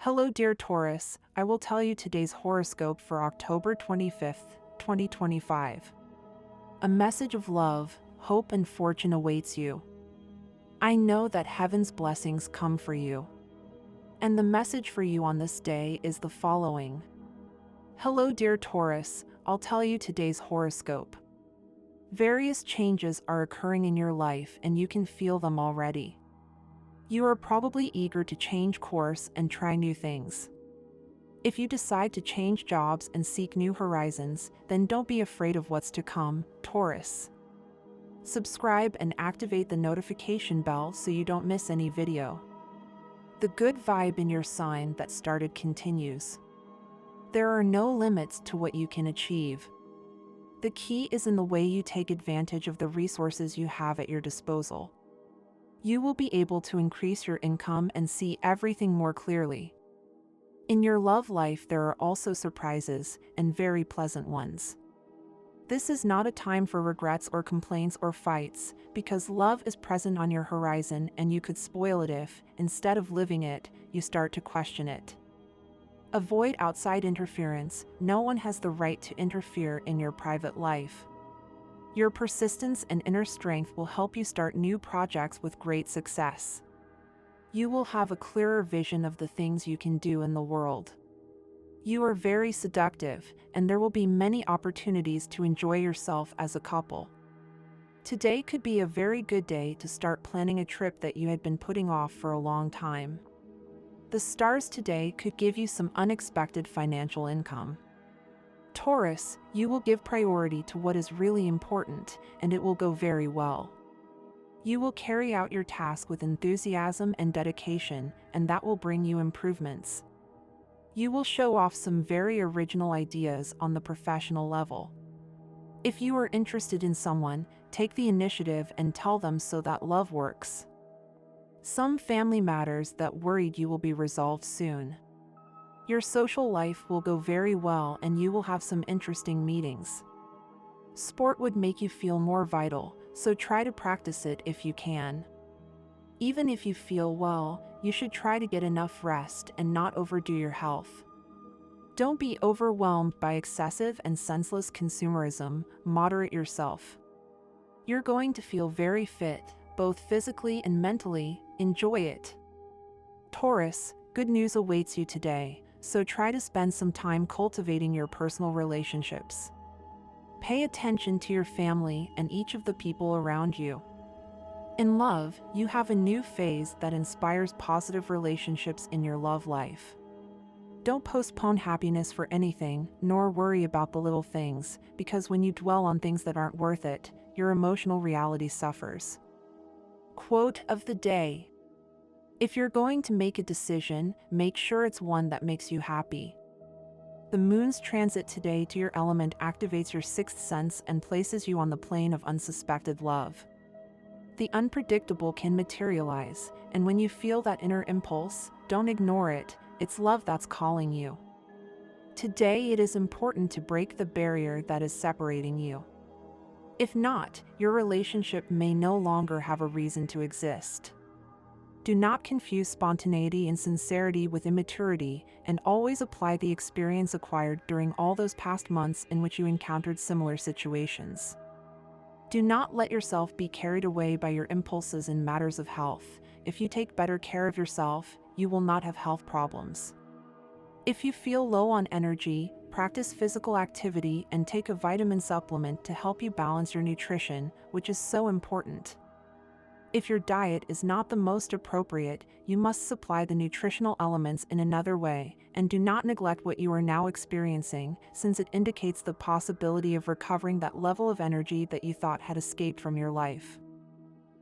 Hello, dear Taurus. I will tell you today's horoscope for October 25th, 2025. A message of love, hope, and fortune awaits you. I know that heaven's blessings come for you. And the message for you on this day is the following. Hello, dear Taurus. I'll tell you today's horoscope. Various changes are occurring in your life and you can feel them already. You are probably eager to change course and try new things. If you decide to change jobs and seek new horizons, then don't be afraid of what's to come, Taurus. Subscribe and activate the notification bell so you don't miss any video. The good vibe in your sign that started continues. There are no limits to what you can achieve. The key is in the way you take advantage of the resources you have at your disposal. You will be able to increase your income and see everything more clearly. In your love life, there are also surprises, and very pleasant ones. This is not a time for regrets or complaints or fights, because love is present on your horizon and you could spoil it if, instead of living it, you start to question it. Avoid outside interference. No one has the right to interfere in your private life. Your persistence and inner strength will help you start new projects with great success. You will have a clearer vision of the things you can do in the world. You are very seductive, and there will be many opportunities to enjoy yourself as a couple. Today could be a very good day to start planning a trip that you had been putting off for a long time. The stars today could give you some unexpected financial income. Taurus, you will give priority to what is really important, and it will go very well. You will carry out your task with enthusiasm and dedication, and that will bring you improvements. You will show off some very original ideas on the professional level. If you are interested in someone, take the initiative and tell them so that love works. Some family matters that worried you will be resolved soon. Your social life will go very well and you will have some interesting meetings. Sport would make you feel more vital, so try to practice it if you can. Even if you feel well, you should try to get enough rest and not overdo your health. Don't be overwhelmed by excessive and senseless consumerism, moderate yourself. You're going to feel very fit, both physically and mentally, enjoy it. Taurus, good news awaits you today. So try to spend some time cultivating your personal relationships. Pay attention to your family and each of the people around you. In love, you have a new phase that inspires positive relationships in your love life. Don't postpone happiness for anything, nor worry about the little things, because when you dwell on things that aren't worth it, your emotional reality suffers. Quote of the day. If you're going to make a decision, make sure it's one that makes you happy. The moon's transit today to your element activates your sixth sense and places you on the plane of unsuspected love. The unpredictable can materialize, and when you feel that inner impulse, don't ignore it, it's love that's calling you. Today it is important to break the barrier that is separating you. If not, your relationship may no longer have a reason to exist. Do not confuse spontaneity and sincerity with immaturity, and always apply the experience acquired during all those past months in which you encountered similar situations. Do not let yourself be carried away by your impulses in matters of health. If you take better care of yourself, you will not have health problems. If you feel low on energy, practice physical activity and take a vitamin supplement to help you balance your nutrition, which is so important. If your diet is not the most appropriate, you must supply the nutritional elements in another way, and do not neglect what you are now experiencing, since it indicates the possibility of recovering that level of energy that you thought had escaped from your life.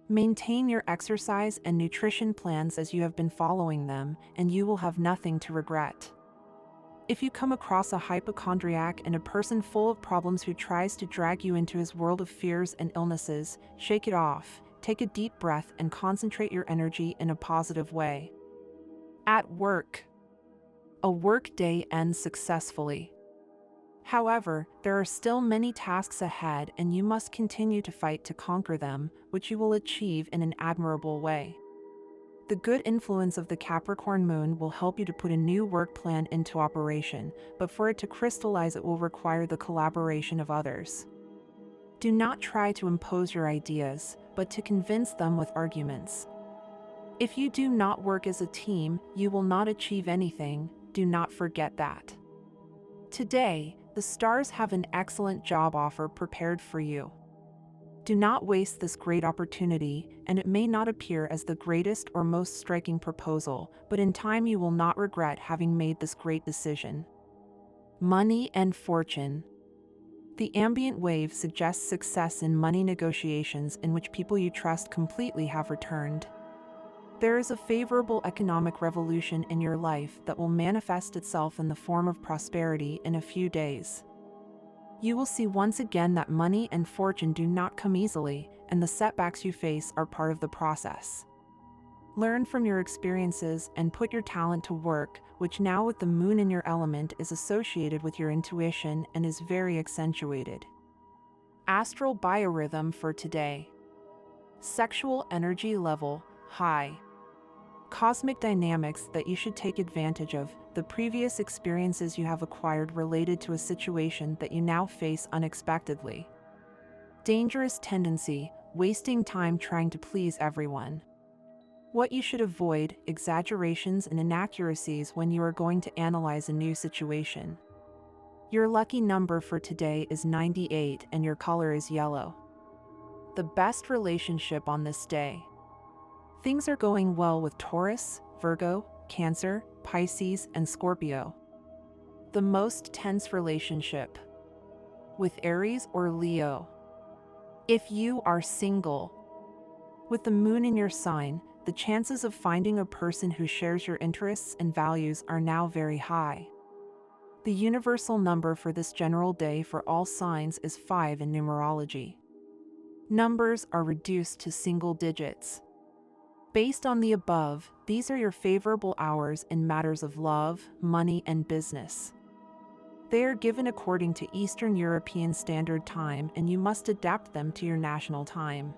Maintain your exercise and nutrition plans as you have been following them, and you will have nothing to regret. If you come across a hypochondriac and a person full of problems who tries to drag you into his world of fears and illnesses, shake it off. Take a deep breath and concentrate your energy in a positive way. At work. A work day ends successfully. However, there are still many tasks ahead and you must continue to fight to conquer them, which you will achieve in an admirable way. The good influence of the Capricorn moon will help you to put a new work plan into operation, but for it to crystallize, it will require the collaboration of others. Do not try to impose your ideas, but to convince them with arguments. If you do not work as a team, you will not achieve anything. Do not forget that. Today, the stars have an excellent job offer prepared for you. Do not waste this great opportunity, and it may not appear as the greatest or most striking proposal, but in time you will not regret having made this great decision. Money and fortune. The ambient wave suggests success in money negotiations in which people you trust completely have returned. There is a favorable economic revolution in your life that will manifest itself in the form of prosperity in a few days. You will see once again that money and fortune do not come easily, and the setbacks you face are part of the process. Learn from your experiences and put your talent to work, which now with the moon in your element is associated with your intuition and is very accentuated. Astral biorhythm for today. Sexual energy level, high. Cosmic dynamics that you should take advantage of, the previous experiences you have acquired related to a situation that you now face unexpectedly. Dangerous tendency, wasting time trying to please everyone. What you should avoid, exaggerations and inaccuracies when you are going to analyze a new situation. Your lucky number for today is 98 and your color is yellow. The best relationship on this day. Things are going well with Taurus, Virgo, Cancer, Pisces, and Scorpio. The most tense relationship. With Aries or Leo. If you are single. With the moon in your sign, the chances of finding a person who shares your interests and values are now very high. The universal number for this general day for all signs is 5 in numerology. Numbers are reduced to single digits. Based on the above, these are your favorable hours in matters of love, money, and business. They are given according to Eastern European Standard Time, and you must adapt them to your national time.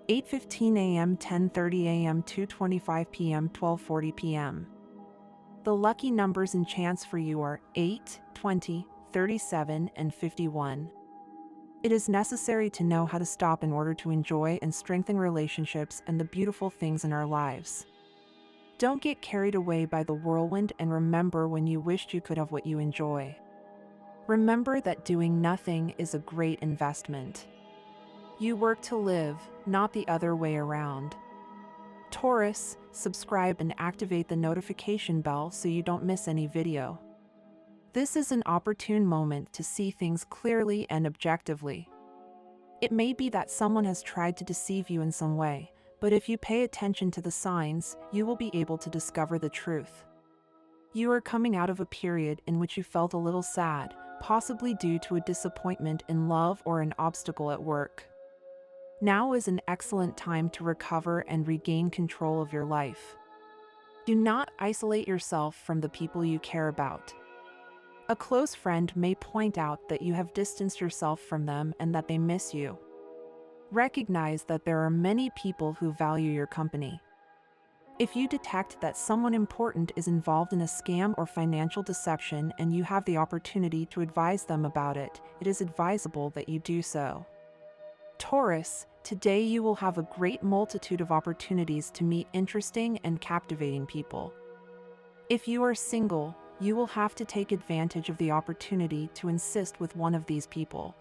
8:15 a.m., 10:30 a.m., 2:25 p.m., 12:40 p.m. The lucky numbers and chance for you are 8, 20, 37, and 51. It is necessary to know how to stop in order to enjoy and strengthen relationships and the beautiful things in our lives. Don't get carried away by the whirlwind and remember when you wished you could have what you enjoy. Remember that doing nothing is a great investment. You work to live, not the other way around. Taurus, subscribe and activate the notification bell so you don't miss any video. This is an opportune moment to see things clearly and objectively. It may be that someone has tried to deceive you in some way, but if you pay attention to the signs, you will be able to discover the truth. You are coming out of a period in which you felt a little sad, possibly due to a disappointment in love or an obstacle at work. Now is an excellent time to recover and regain control of your life. Do not isolate yourself from the people you care about. A close friend may point out that you have distanced yourself from them and that they miss you. Recognize that there are many people who value your company. If you detect that someone important is involved in a scam or financial deception and you have the opportunity to advise them about it, it is advisable that you do so. Taurus, today you will have a great multitude of opportunities to meet interesting and captivating people. If you are single, you will have to take advantage of the opportunity to insist with one of these people.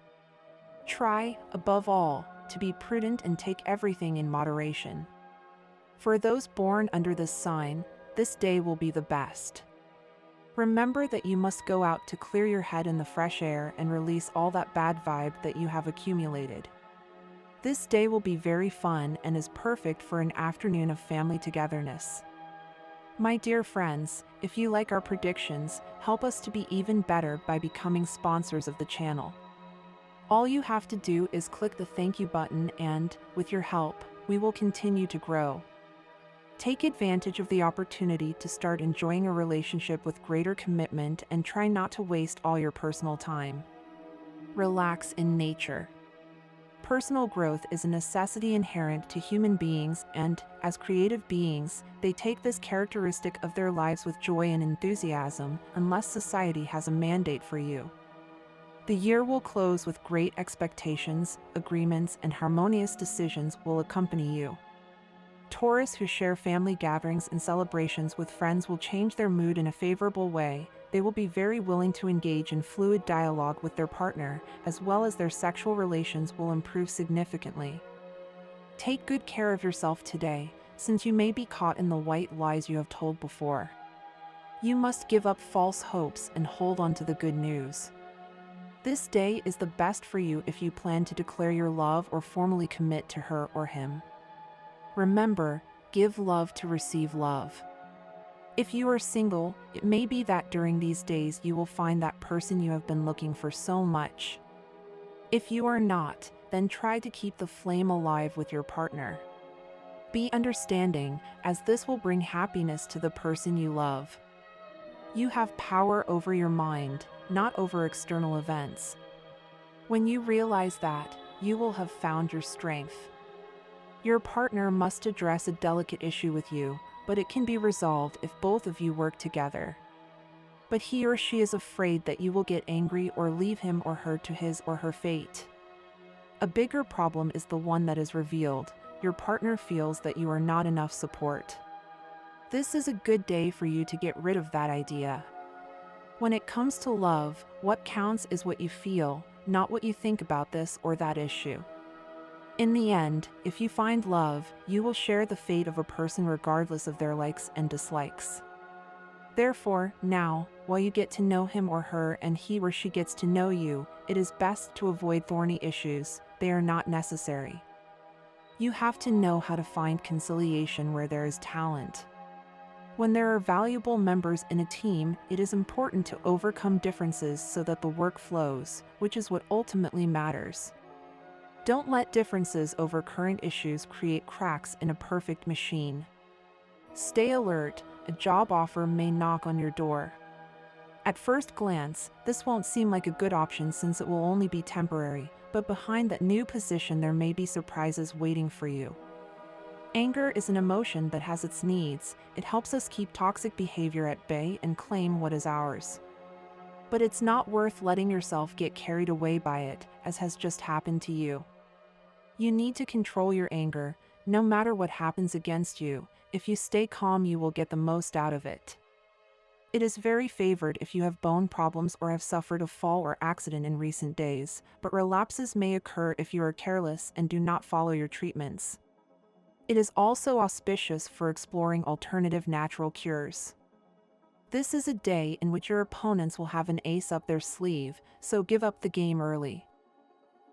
Try, above all, to be prudent and take everything in moderation. For those born under this sign, this day will be the best. Remember that you must go out to clear your head in the fresh air and release all that bad vibe that you have accumulated. This day will be very fun and is perfect for an afternoon of family togetherness. My dear friends, if you like our predictions, help us to be even better by becoming sponsors of the channel. All you have to do is click the thank you button and, with your help, we will continue to grow. Take advantage of the opportunity to start enjoying a relationship with greater commitment and try not to waste all your personal time. Relax in nature. Personal growth is a necessity inherent to human beings, and, as creative beings, they take this characteristic of their lives with joy and enthusiasm, unless society has a mandate for you. The year will close with great expectations, agreements, and harmonious decisions will accompany you. Taurus who share family gatherings and celebrations with friends will change their mood in a favorable way. They will be very willing to engage in fluid dialogue with their partner, as well as their sexual relations will improve significantly. Take good care of yourself today, since you may be caught in the white lies you have told before. You must give up false hopes and hold on to the good news. This day is the best for you if you plan to declare your love or formally commit to her or him. Remember, give love to receive love. If you are single, it may be that during these days you will find that person you have been looking for so much. If you are not, then try to keep the flame alive with your partner. Be understanding, as this will bring happiness to the person you love. You have power over your mind, not over external events. When you realize that, you will have found your strength. Your partner must address a delicate issue with you, but it can be resolved if both of you work together. But he or she is afraid that you will get angry or leave him or her to his or her fate. A bigger problem is the one that is revealed. Your partner feels that you are not enough support. This is a good day for you to get rid of that idea. When it comes to love, what counts is what you feel, not what you think about this or that issue. In the end, if you find love, you will share the fate of a person regardless of their likes and dislikes. Therefore, now, while you get to know him or her and he or she gets to know you, it is best to avoid thorny issues. They are not necessary. You have to know how to find conciliation where there is talent. When there are valuable members in a team, it is important to overcome differences so that the work flows, which is what ultimately matters. Don't let differences over current issues create cracks in a perfect machine. Stay alert, a job offer may knock on your door. At first glance, this won't seem like a good option since it will only be temporary, but behind that new position there may be surprises waiting for you. Anger is an emotion that has its needs. It helps us keep toxic behavior at bay and claim what is ours. But it's not worth letting yourself get carried away by it, as has just happened to you. You need to control your anger, no matter what happens against you. If you stay calm, you will get the most out of it. It is very favored if you have bone problems or have suffered a fall or accident in recent days, but relapses may occur if you are careless and do not follow your treatments. It is also auspicious for exploring alternative natural cures. This is a day in which your opponents will have an ace up their sleeve, so give up the game early.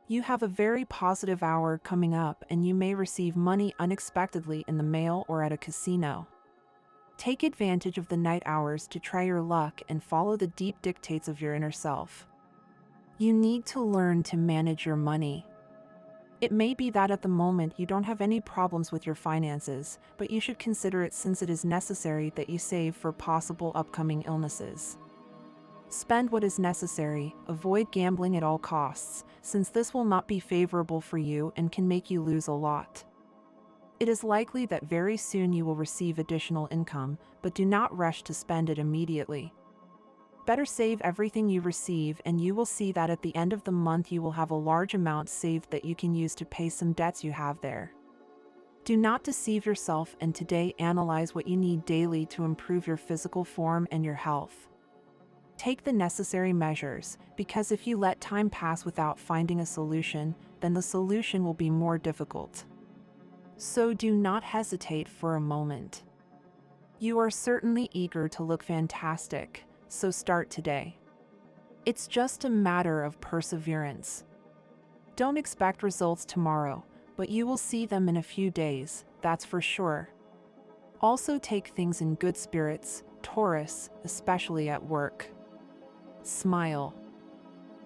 You have a very positive hour coming up and you may receive money unexpectedly in the mail or at a casino. Take advantage of the night hours to try your luck and follow the deep dictates of your inner self. You need to learn to manage your money. It may be that at the moment you don't have any problems with your finances, but you should consider it since it is necessary that you save for possible upcoming illnesses. Spend what is necessary, avoid gambling at all costs, since this will not be favorable for you and can make you lose a lot. It is likely that very soon you will receive additional income, but do not rush to spend it immediately. Better save everything you receive and you will see that at the end of the month you will have a large amount saved that you can use to pay some debts you have there. Do not deceive yourself and today analyze what you need daily to improve your physical form and your health. Take the necessary measures, because if you let time pass without finding a solution, then the solution will be more difficult. So do not hesitate for a moment. You are certainly eager to look fantastic, so start today. It's just a matter of perseverance. Don't expect results tomorrow, but you will see them in a few days, that's for sure. Also take things in good spirits, Taurus, especially at work. Smile.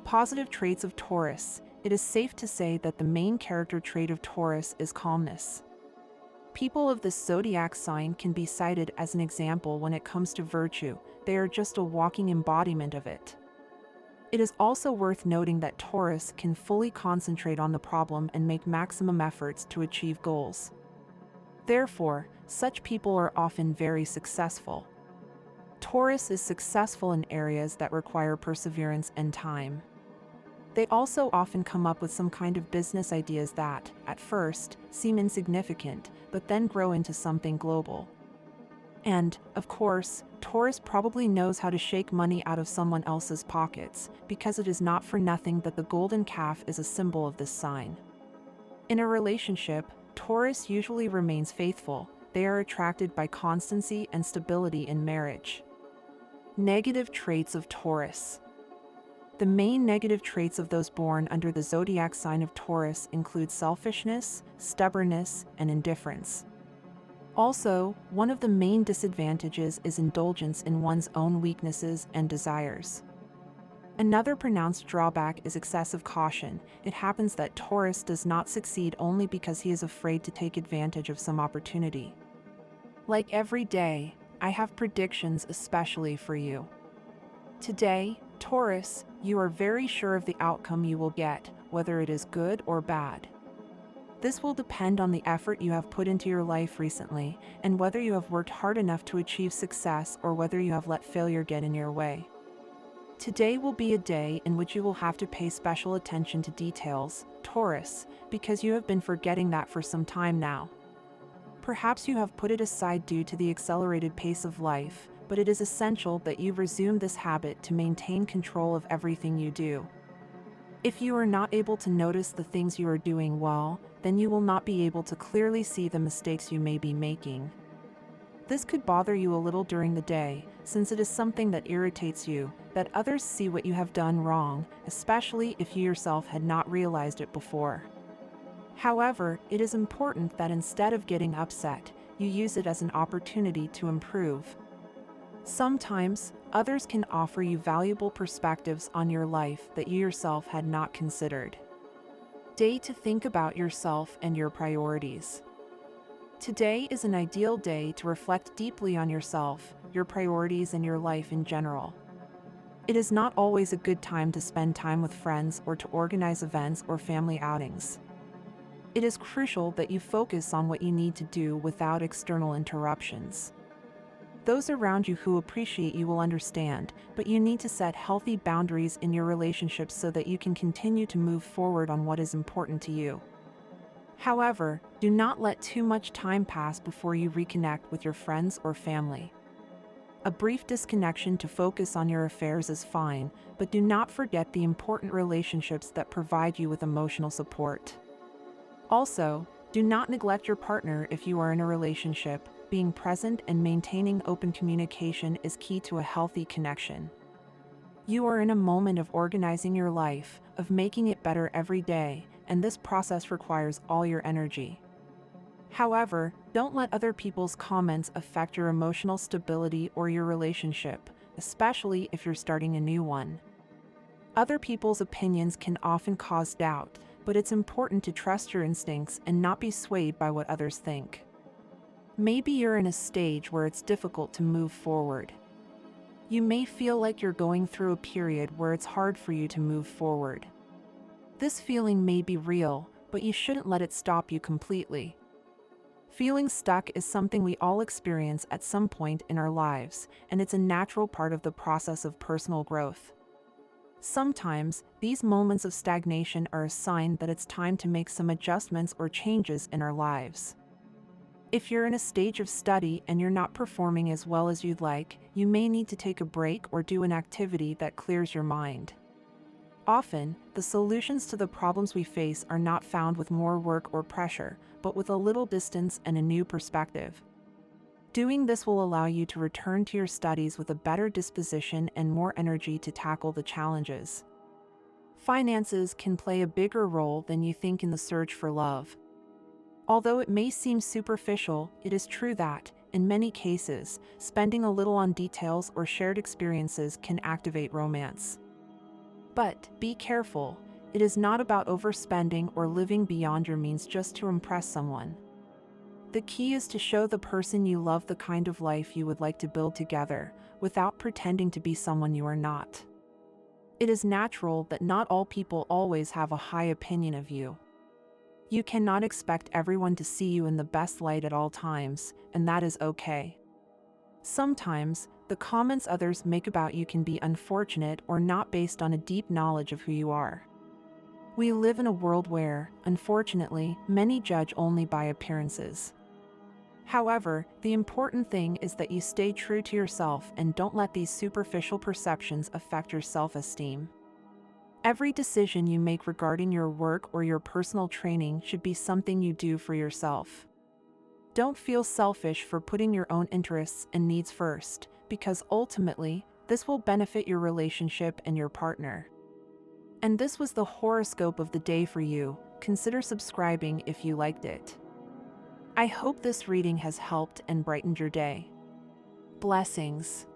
Positive traits of Taurus. It is safe to say that the main character trait of Taurus is calmness. People of this zodiac sign can be cited as an example when it comes to virtue. They are just a walking embodiment of it. It is also worth noting that Taurus can fully concentrate on the problem and make maximum efforts to achieve goals. Therefore, such people are often very successful. Taurus is successful in areas that require perseverance and time. They also often come up with some kind of business ideas that, at first, seem insignificant, but then grow into something global. And, of course, Taurus probably knows how to shake money out of someone else's pockets, because it is not for nothing that the golden calf is a symbol of this sign. In a relationship, Taurus usually remains faithful. They are attracted by constancy and stability in marriage. Negative traits of Taurus. The main negative traits of those born under the zodiac sign of Taurus include selfishness, stubbornness, and indifference. Also, one of the main disadvantages is indulgence in one's own weaknesses and desires. Another pronounced drawback is excessive caution. It happens that Taurus does not succeed only because he is afraid to take advantage of some opportunity. Like every day, I have predictions especially for you. Today, Taurus, you are very sure of the outcome you will get, whether it is good or bad. This will depend on the effort you have put into your life recently, and whether you have worked hard enough to achieve success or whether you have let failure get in your way. Today will be a day in which you will have to pay special attention to details, Taurus, because you have been forgetting that for some time now. Perhaps you have put it aside due to the accelerated pace of life, but it is essential that you resume this habit to maintain control of everything you do. If you are not able to notice the things you are doing well, then you will not be able to clearly see the mistakes you may be making. This could bother you a little during the day, since it is something that irritates you, that others see what you have done wrong, especially if you yourself had not realized it before. However, it is important that instead of getting upset, you use it as an opportunity to improve. Sometimes, others can offer you valuable perspectives on your life that you yourself had not considered. Day to think about yourself and your priorities. Today is an ideal day to reflect deeply on yourself, your priorities, and your life in general. It is not always a good time to spend time with friends or to organize events or family outings. It is crucial that you focus on what you need to do without external interruptions. Those around you who appreciate you will understand, but you need to set healthy boundaries in your relationships so that you can continue to move forward on what is important to you. However, do not let too much time pass before you reconnect with your friends or family. A brief disconnection to focus on your affairs is fine, but do not forget the important relationships that provide you with emotional support. Also, do not neglect your partner if you are in a relationship. Being present and maintaining open communication is key to a healthy connection. You are in a moment of organizing your life, of making it better every day, and this process requires all your energy. However, don't let other people's comments affect your emotional stability or your relationship, especially if you're starting a new one. Other people's opinions can often cause doubt, but it's important to trust your instincts and not be swayed by what others think. Maybe you're in a stage where it's difficult to move forward. You may feel like you're going through a period where it's hard for you to move forward. This feeling may be real, but you shouldn't let it stop you completely. Feeling stuck is something we all experience at some point in our lives, and it's a natural part of the process of personal growth. Sometimes, these moments of stagnation are a sign that it's time to make some adjustments or changes in our lives. If you're in a stage of study and you're not performing as well as you'd like, you may need to take a break or do an activity that clears your mind. Often, the solutions to the problems we face are not found with more work or pressure, but with a little distance and a new perspective. Doing this will allow you to return to your studies with a better disposition and more energy to tackle the challenges. Finances can play a bigger role than you think in the search for love. Although it may seem superficial, it is true that, in many cases, spending a little on details or shared experiences can activate romance. But, be careful, it is not about overspending or living beyond your means just to impress someone. The key is to show the person you love the kind of life you would like to build together, without pretending to be someone you are not. It is natural that not all people always have a high opinion of you. You cannot expect everyone to see you in the best light at all times, and that is okay. Sometimes, the comments others make about you can be unfortunate or not based on a deep knowledge of who you are. We live in a world where, unfortunately, many judge only by appearances. However, the important thing is that you stay true to yourself and don't let these superficial perceptions affect your self-esteem. Every decision you make regarding your work or your personal training should be something you do for yourself. Don't feel selfish for putting your own interests and needs first, because ultimately, this will benefit your relationship and your partner. And this was the horoscope of the day for you. Consider subscribing if you liked it. I hope this reading has helped and brightened your day. Blessings.